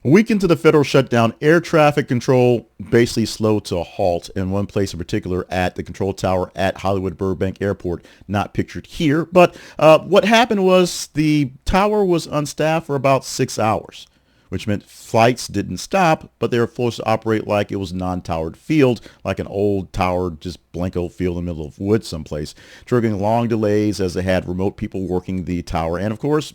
A week into the federal shutdown, air traffic control basically slowed to a halt in one place in particular at the control tower at Hollywood Burbank Airport, not pictured here. But what happened was the tower was unstaffed for about 6 hours, which meant flights didn't stop, but they were forced to operate like it was non-towered field, like an old tower, just blanco field in the middle of woods someplace, triggering long delays as they had remote people working the tower. And of course,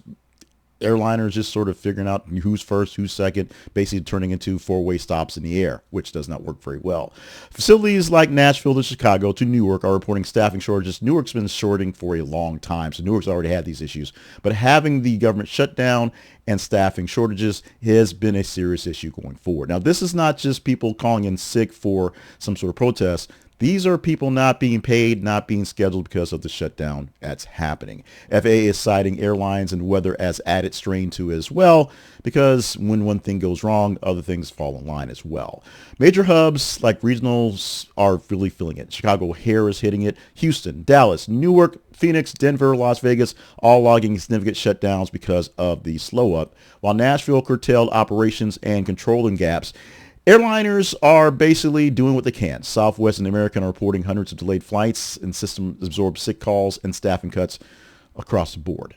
airliners just sort of figuring out who's first, who's second, basically turning into four-way stops in the air, which does not work very well. Facilities like Nashville to Chicago to Newark are reporting staffing shortages. Newark's been shorting for a long time, so Newark's already had these issues. But having the government shutdown and staffing shortages has been a serious issue going forward. Now, this is not just people calling in sick for some sort of protest. These are people not being paid, not being scheduled because of the shutdown that's happening. FAA is citing airlines and weather as added strain to as well, because when one thing goes wrong, other things fall in line as well. Major hubs like regionals are really feeling it. Chicago O'Hare is hitting it. Houston, Dallas, Newark, Phoenix, Denver, Las Vegas, all logging significant shutdowns because of the slow up, while Nashville curtailed operations and controlling gaps. Airliners are basically doing what they can. Southwest and American are reporting hundreds of delayed flights and system absorbed sick calls and staffing cuts across the board.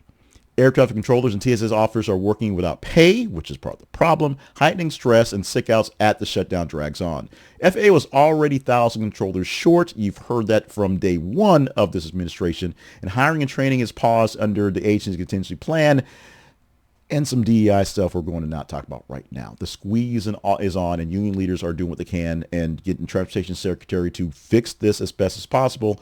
Air traffic controllers and TSS officers are working without pay, which is part of the problem, heightening stress and sick outs as the shutdown drags on. FAA was already 1,000 controllers short. You've heard that from day one of this administration. And hiring and training is paused under the agency's contingency plan. And some DEI stuff we're going to not talk about right now. The squeeze is on, and union leaders are doing what they can and getting Transportation Secretary to fix this as best as possible,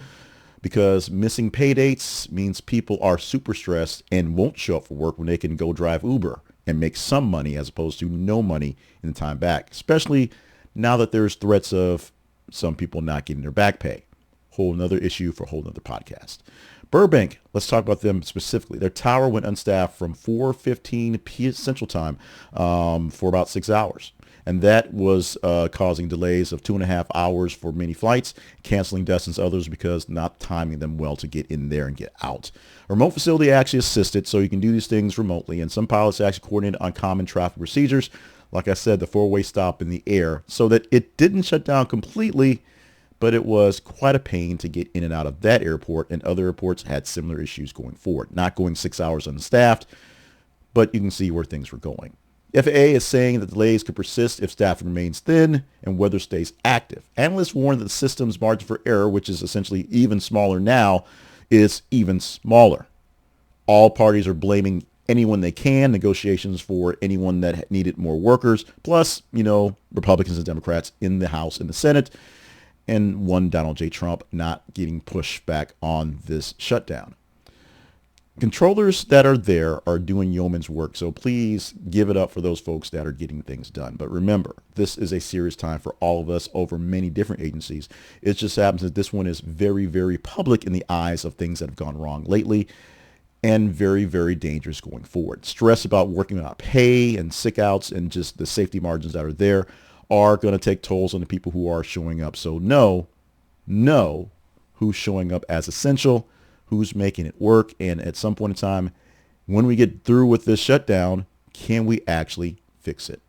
because missing pay dates means people are super stressed and won't show up for work when they can go drive Uber and make some money as opposed to no money in the time back, especially now that there's threats of some people not getting their back pay. Whole another issue for a whole nother podcast. Burbank, let's talk about them specifically. Their tower went unstaffed from 4:15 p.m. Central Time for about 6 hours. And that was causing delays of 2.5 hours for many flights, canceling dozens of others because not timing them well to get in there and get out. A remote facility actually assisted, so you can do these things remotely. And some pilots actually coordinated on common traffic procedures. Like I said, the four-way stop in the air, so that it didn't shut down completely, but it was quite a pain to get in and out of that airport, and other airports had similar issues going forward. Not going 6 hours unstaffed, but you can see where things were going. FAA is saying that delays could persist if staffing remains thin and weather stays active. Analysts warn that the system's margin for error, which is essentially even smaller now, is even smaller. All parties are blaming anyone they can, negotiations for anyone that needed more workers, plus, Republicans and Democrats in the House and the Senate, and one Donald J. Trump not getting pushed back on this shutdown. Controllers that are there are doing yeoman's work, so please give it up for those folks that are getting things done. But remember, this is a serious time for all of us over many different agencies. It just happens that this one is very, very public in the eyes of things that have gone wrong lately, and very, very dangerous going forward. Stress about working without pay and sick outs and just the safety margins that are there are going to take tolls on the people who are showing up. So know who's showing up as essential, who's making it work. And at some point in time, when we get through with this shutdown, can we actually fix it?